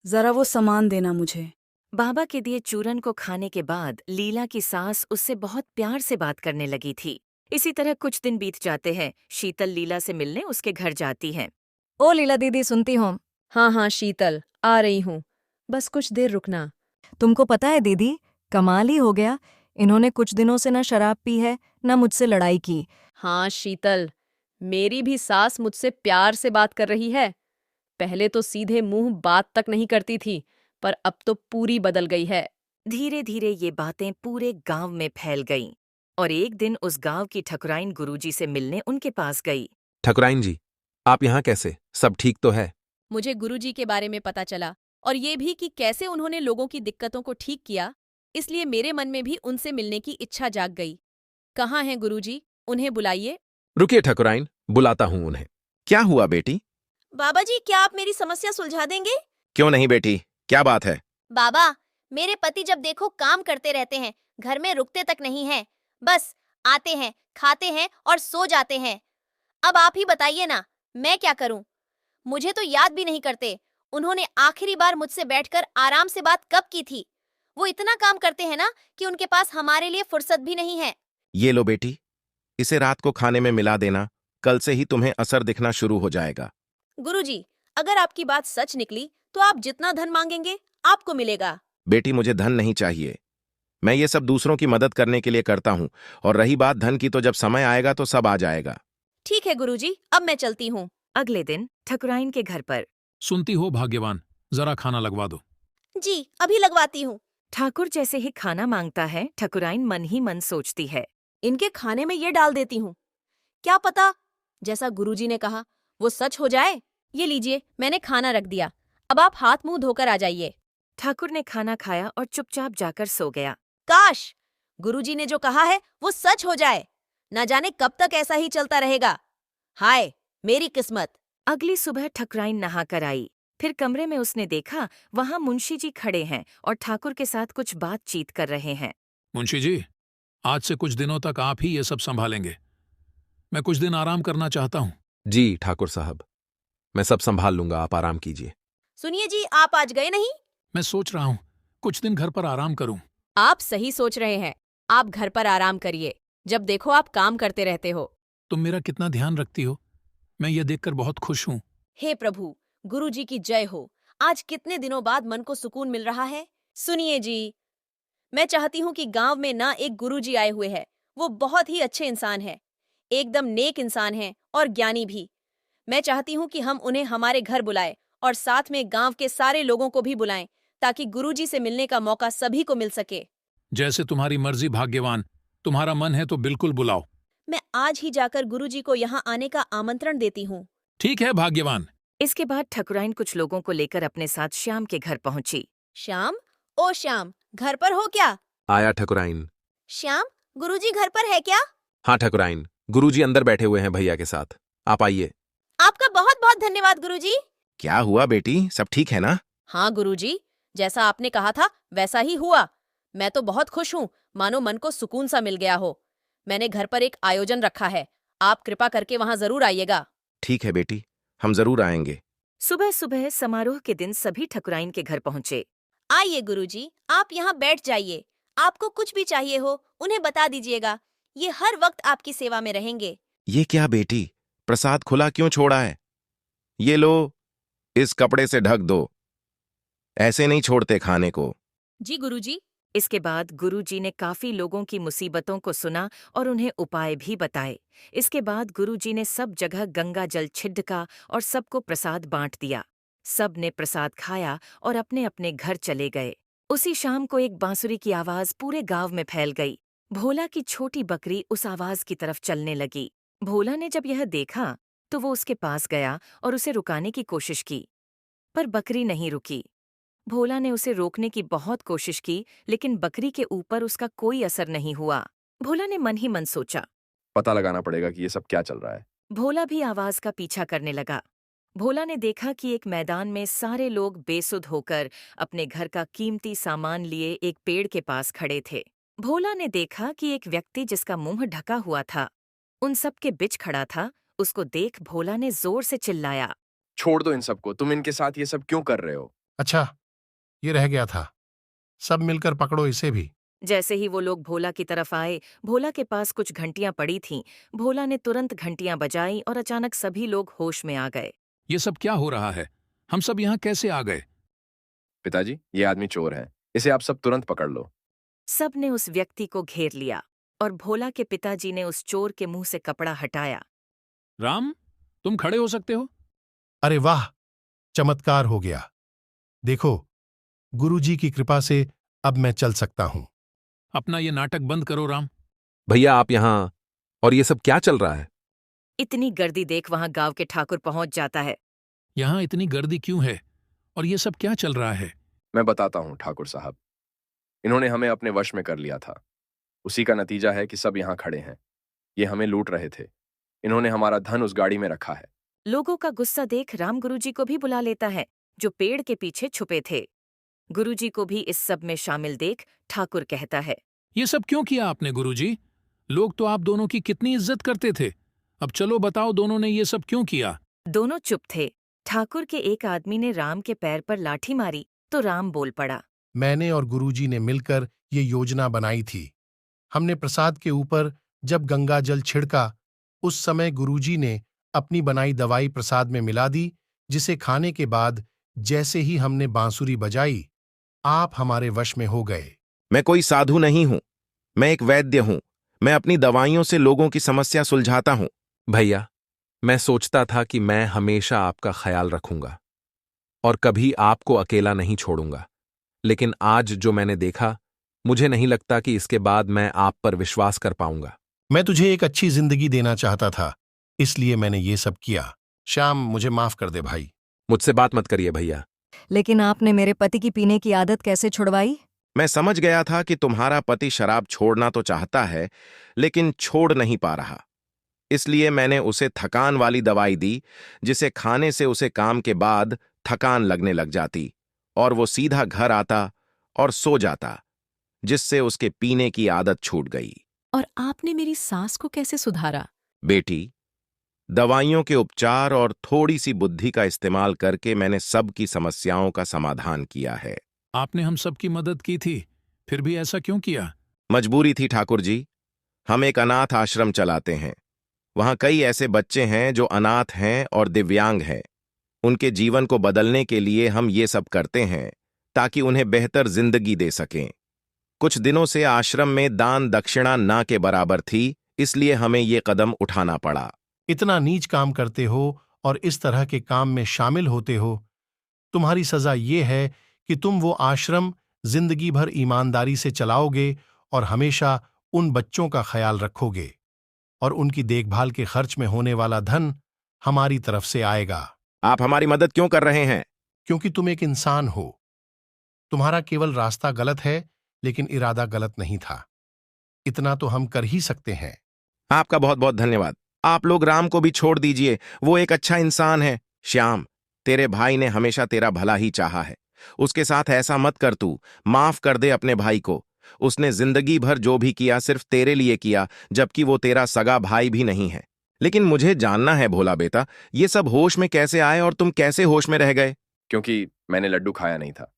जरा वो सामान देना मुझे। बाबा के दिए चूरन को खाने के बाद लीला की सास उससे बहुत प्यार से बात करने लगी थी। इसी तरह कुछ दिन बीत जाते हैं। शीतल लीला से मिलने उसके घर जाती है। ओ लीला दीदी, सुनती हो? हाँ हाँ शीतल, आ रही हूँ, बस कुछ देर रुकना। तुमको पता है दीदी, कमाल ही हो गया। इन्होंने कुछ दिनों से न शराब पी है न मुझसे लड़ाई की। हाँ शीतल, मेरी भी सास मुझसे प्यार से बात कर रही है। पहले तो सीधे मुंह बात तक नहीं करती थी, पर अब तो पूरी बदल गई है। धीरे धीरे ये बातें पूरे गांव में फैल गईं और एक दिन उस गांव की ठकुराइन गुरुजी से मिलने उनके पास गई। ठकुराइन जी, आप यहाँ कैसे? सब ठीक तो है? मुझे गुरुजी के बारे में पता चला और ये भी कि कैसे उन्होंने लोगों की दिक्कतों को ठीक किया, इसलिए मेरे मन में भी उनसे मिलने की इच्छा जाग गई। कहाँ हैं गुरुजी? उन्हें बुलाइए। रुकिए ठकुराइन, बुलाता हूँ उन्हें। क्या हुआ बेटी? बाबा जी, क्या आप मेरी समस्या सुलझा देंगे? क्यों नहीं बेटी, क्या बात है? बाबा, मेरे पति जब देखो काम करते रहते हैं, घर में रुकते तक नहीं हैं। बस आते हैं, खाते हैं और सो जाते हैं। अब आप ही बताइए ना, मैं क्या करूं? मुझे तो याद भी नहीं करते उन्होंने आखिरी बार मुझसे बैठकर आराम से बात कब की थी। वो इतना काम करते हैं ना कि उनके पास हमारे लिए फुर्सत भी नहीं है। ये लो बेटी, इसे रात को खाने में मिला देना, कल से ही तुम्हें असर दिखना शुरू हो जाएगा। गुरुजी, अगर आपकी बात सच निकली तो आप जितना धन मांगेंगे आपको मिलेगा। बेटी मुझे धन नहीं चाहिए, मैं ये सब दूसरों की मदद करने के लिए करता हूँ। और रही बात धन की, तो जब समय आएगा तो सब आ जाएगा। ठीक है गुरुजी, अब मैं चलती हूँ। अगले दिन ठकुराइन के घर पर सुनती हो भाग्यवान, जरा खाना लगवा दो। जी, अभी लगवाती हूँ। ठाकुर जैसे ही खाना मांगता है, ठकुराइन मन ही मन सोचती है। इनके खाने में ये डाल देती हूँ, क्या पता जैसा गुरुजी ने कहा वो सच हो जाए। ये लीजिए, मैंने खाना रख दिया, अब आप हाथ मुंह धोकर आ जाइए। ठाकुर ने खाना खाया और चुपचाप जाकर सो गया। काश गुरुजी ने जो कहा है वो सच हो जाए, न जाने कब तक ऐसा ही चलता रहेगा। हाय मेरी किस्मत। अगली सुबह ठकुराइन नहाकर आई। फिर कमरे में उसने देखा वहां मुंशी जी खड़े हैं और ठाकुर के साथ कुछ बातचीत कर रहे हैं। मुंशी जी, आज से कुछ दिनों तक आप ही ये सब संभालेंगे। मैं कुछ दिन आराम करना चाहता हूँ। जी ठाकुर साहब, मैं सब संभाल लूंगा, आप आराम कीजिए। सुनिए जी, आप आज गए नहीं? मैं सोच रहा हूँ कुछ दिन घर पर आराम करूँ। आप सही सोच रहे हैं, आप घर पर आराम करिए। जब देखो आप काम करते रहते हो। तुम मेरा कितना ध्यान रखती हो, मैं ये देखकर बहुत खुश हूँ। हे प्रभु, गुरुजी की जय हो। आज कितने दिनों बाद मन को सुकून मिल रहा है। सुनिए जी, मैं चाहती हूँ कि गांव में ना एक गुरुजी आए हुए हैं। वो बहुत ही अच्छे इंसान हैं, एकदम नेक इंसान हैं और ज्ञानी भी। मैं चाहती हूँ कि हम उन्हें हमारे घर बुलाएं और साथ में गांव के सारे लोगों को भी बुलाएं, ताकि गुरुजी से मिलने का मौका सभी को मिल सके। जैसे तुम्हारी मर्जी भाग्यवान, तुम्हारा मन है तो बिल्कुल बुलाओ। मैं आज ही जाकर गुरुजी को यहाँ आने का आमंत्रण देती हूँ। ठीक है भाग्यवान। इसके बाद ठकुराइन कुछ लोगों को लेकर अपने साथ श्याम के घर पहुंची। श्याम, ओ श्याम, घर पर हो क्या? आया ठकुराइन। श्याम, गुरुजी घर पर है क्या? हाँ ठकुराइन, गुरुजी अंदर बैठे हुए हैं भैया के साथ, आप आइए। आपका बहुत बहुत धन्यवाद गुरुजी। क्या हुआ बेटी, सब ठीक है ना? हाँ गुरुजी, जैसा आपने कहा था वैसा ही हुआ। मैं तो बहुत खुश हूँ, मानो मन को सुकून सा मिल गया हो। मैंने घर पर एक आयोजन रखा है, आप कृपा करके वहाँ जरूर आइएगा। ठीक है बेटी, हम जरूर आएंगे। सुबह सुबह समारोह के दिन सभी ठकुराइन के घर पहुंचे। आइए गुरुजी, आप यहाँ बैठ जाइए। आपको कुछ भी चाहिए हो उन्हें बता दीजिएगा, ये हर वक्त आपकी सेवा में रहेंगे। ये क्या बेटी, प्रसाद खुला क्यों छोड़ा है? ये लो, इस कपड़े से ढक दो, ऐसे नहीं छोड़ते खाने को। जी गुरुजी। इसके बाद गुरुजी ने काफी लोगों की मुसीबतों को सुना और उन्हें उपाय भी बताए। इसके बाद गुरुजी ने सब जगह गंगा जल छिड़का और सबको प्रसाद बांट दिया। सब ने प्रसाद खाया और अपने अपने घर चले गए। उसी शाम को एक बांसुरी की आवाज पूरे गांव में फैल गई। भोला की छोटी बकरी उस आवाज की तरफ चलने लगी। भोला ने जब यह देखा तो वो उसके पास गया और उसे रुकाने की कोशिश की, पर बकरी नहीं रुकी। भोला ने उसे रोकने की बहुत कोशिश की, लेकिन बकरी के ऊपर उसका कोई असर नहीं हुआ। भोला ने मन ही मन सोचा। पता लगाना पड़ेगा कि ये सब क्या चल रहा है। भोला भी आवाज का पीछा करने लगा। भोला ने देखा कि एक मैदान में सारे लोग बेसुध होकर अपने घर का कीमती सामान लिए एक पेड़ के पास खड़े थे। भोला ने देखा कि एक व्यक्ति जिसका मुंह ढका हुआ था, उन सब के बीच खड़ा था। उसको देख भोला ने जोर से चिल्लाया। छोड़ दो इन सबको, तुम इनके साथ ये सब क्यों कर रहे हो? अच्छा, ये रह गया था। सब मिलकर पकड़ो इसे भी। जैसे ही वो लोग भोला की तरफ आए, भोला के पास कुछ घंटियां पड़ी थीं। भोला ने तुरंत घंटियां बजाई और अचानक सभी लोग होश में आ गए। ये सब क्या हो रहा है? हम सब यहाँ कैसे आ गए? पिताजी, ये आदमी चोर है, इसे आप सब तुरंत पकड़ लो। सब ने उस व्यक्ति को घेर लिया और भोला के पिताजी ने उस चोर के मुंह से कपड़ा हटाया। राम, तुम खड़े हो सकते हो? अरे वाह, चमत्कार हो गया। देखो, गुरुजी की कृपा से अब मैं चल सकता हूं। अपना ये नाटक बंद करो राम। भैया आप यहाँ, और ये सब क्या चल रहा है? इतनी गर्दी देख वहां गांव के ठाकुर पहुंच जाता है। यहाँ इतनी गर्दी क्यों है और ये सब क्या चल रहा है? मैं बताता हूँ ठाकुर साहब। इन्होंने हमें अपने वश में कर लिया था। उसी का नतीजा है कि सब यहाँ खड़े हैं। ये हमें लूट रहे थे। इन्होंने हमारा धन उस गाड़ी में रखा है। लोगों का गुस्सा देख राम गुरुजी को भी बुला लेता है, जो पेड़ के पीछे छुपे थे। गुरुजी को भी इस सब में शामिल देख ठाकुर कहता है। ये सब क्यों किया आपने गुरुजी? लोग तो आप दोनों की कितनी इज्जत करते थे। अब चलो बताओ, दोनों ने ये सब क्यों किया? दोनों चुप थे। ठाकुर के एक आदमी ने राम के पैर पर लाठी मारी तो राम बोल पड़ा। मैंने और गुरुजी ने मिलकर ये योजना बनाई थी। हमने प्रसाद के ऊपर जब गंगा जल छिड़का, उस समय गुरुजी ने अपनी बनाई दवाई प्रसाद में मिला दी, जिसे खाने के बाद जैसे ही हमने बांसुरी बजाई, आप हमारे वश में हो गए। मैं कोई साधु नहीं हूं, मैं एक वैद्य हूं। मैं अपनी दवाइयों से लोगों की समस्या सुलझाता हूं। भैया, मैं सोचता था कि मैं हमेशा आपका ख्याल रखूंगा और कभी आपको अकेला नहीं छोड़ूंगा, लेकिन आज जो मैंने देखा, मुझे नहीं लगता कि इसके बाद मैं आप पर विश्वास कर पाऊंगा। मैं तुझे एक अच्छी जिंदगी देना चाहता था, इसलिए मैंने ये सब किया। श्याम, मुझे माफ कर दे भाई। मुझसे बात मत करिए भैया। लेकिन आपने मेरे पति की पीने की आदत कैसे छुड़वाई? मैं समझ गया था कि तुम्हारा पति शराब छोड़ना तो चाहता है, लेकिन छोड़ नहीं पा रहा। इसलिए मैंने उसे थकान वाली दवाई दी, जिसे खाने से उसे काम के बाद थकान लगने लग जाती और वो सीधा घर आता और सो जाता, जिससे उसके पीने की आदत छूट गई। और आपने मेरी सास को कैसे सुधारा? बेटी, दवाइयों के उपचार और थोड़ी सी बुद्धि का इस्तेमाल करके मैंने सबकी समस्याओं का समाधान किया है। आपने हम सब की मदद की थी, फिर भी ऐसा क्यों किया? मजबूरी थी ठाकुर जी। हम एक अनाथ आश्रम चलाते हैं। वहां कई ऐसे बच्चे हैं जो अनाथ हैं और दिव्यांग हैं। उनके जीवन को बदलने के लिए हम ये सब करते हैं ताकि उन्हें बेहतर जिंदगी दे सकें। कुछ दिनों से आश्रम में दान दक्षिणा ना के बराबर थी, इसलिए हमें ये कदम उठाना पड़ा। इतना नीच काम करते हो और इस तरह के काम में शामिल होते हो, तुम्हारी सजा ये है कि तुम वो आश्रम जिंदगी भर ईमानदारी से चलाओगे और हमेशा उन बच्चों का ख्याल रखोगे, और उनकी देखभाल के खर्च में होने वाला धन हमारी तरफ से आएगा। आप हमारी मदद क्यों कर रहे हैं? क्योंकि तुम एक इंसान हो। तुम्हारा केवल रास्ता गलत है, लेकिन इरादा गलत नहीं था। इतना तो हम कर ही सकते हैं। आपका बहुत बहुत धन्यवाद। आप लोग राम को भी छोड़ दीजिए, वो एक अच्छा इंसान है। श्याम, तेरे भाई ने हमेशा तेरा भला ही चाहा है। उसके साथ ऐसा मत कर। तू माफ कर दे अपने भाई को। उसने जिंदगी भर जो भी किया सिर्फ तेरे लिए किया, जबकि वो तेरा सगा भाई भी नहीं है। लेकिन मुझे जानना है भोला बेटा, ये सब होश में कैसे आए और तुम कैसे होश में रह गए? क्योंकि मैंने लड्डू खाया नहीं था।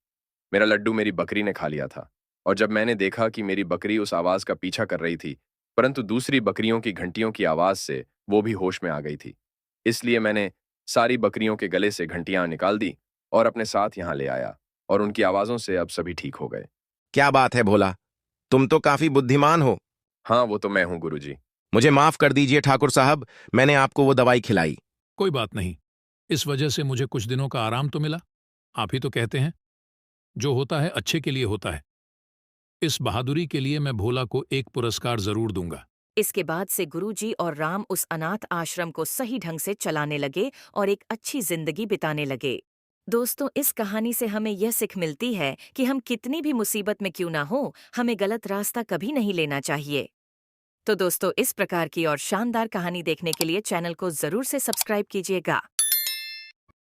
मेरा लड्डू मेरी बकरी ने खा लिया था, और जब मैंने देखा कि मेरी बकरी उस आवाज का पीछा कर रही थी, परंतु दूसरी बकरियों की घंटियों की आवाज से वो भी होश में आ गई थी, इसलिए मैंने सारी बकरियों के गले से घंटियां निकाल दी और अपने साथ यहाँ ले आया, और उनकी आवाजों से अब सभी ठीक हो गए। क्या बात है भोला, तुम तो काफी बुद्धिमान हो। हाँ, वो तो मैं हूँ गुरुजी। मुझे माफ कर दीजिए ठाकुर साहब, मैंने आपको वो दवाई खिलाई। कोई बात नहीं, इस वजह से मुझे कुछ दिनों का आराम तो मिला। आप ही तो कहते हैं, जो होता है अच्छे के लिए होता है। इस बहादुरी के लिए मैं भोला को एक पुरस्कार जरूर दूंगा। इसके बाद से गुरुजी और राम उस अनाथ आश्रम को सही ढंग से चलाने लगे और एक अच्छी जिंदगी बिताने लगे। दोस्तों, इस कहानी से हमें यह सीख मिलती है कि हम कितनी भी मुसीबत में क्यों ना हो, हमें गलत रास्ता कभी नहीं लेना चाहिए। तो दोस्तों, इस प्रकार की और शानदार कहानी देखने के लिए चैनल को जरूर से सब्सक्राइब कीजिएगा।